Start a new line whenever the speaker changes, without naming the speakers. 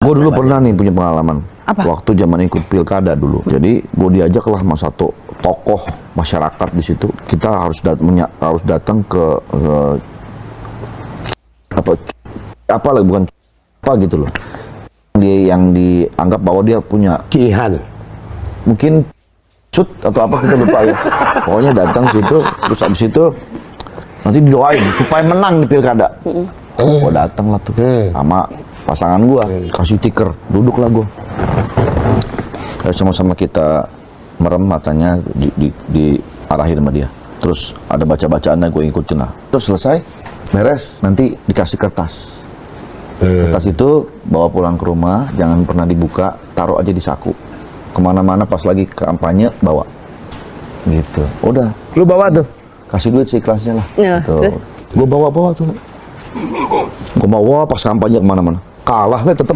Gue dulu pernah nih punya pengalaman.
Apa?
Waktu zaman ikut pilkada dulu. Jadi gue diajak lah sama satu tokoh masyarakat di situ. Kita harus datang ke apa lagi, bukan apa gitu loh. Dia yang dianggap bahwa dia punya
Kihan.
mungkin sud atau apa kita lupa ya. Pokoknya datang situ, terus abis itu nanti didoain supaya menang di pilkada. Gua datang lah tuh sama pasangan gua, kasih tiker, duduklah gua. Sama-sama kita merem matanya, diarahin sama dia. Terus ada baca-bacaannya, gue ikutin lah. Terus selesai, beres, nanti dikasih kertas. Kertas itu bawa pulang ke rumah, jangan pernah dibuka, taruh aja di saku. Kemana-mana pas lagi kampanye bawa. Gitu. Udah.
Lu bawa tuh?
Kasih duit seikhlasnya lah.
Ya,
Tuh. Gue bawa tuh. Gue bawa pas kampanye kemana-mana. Kalah lah tetep.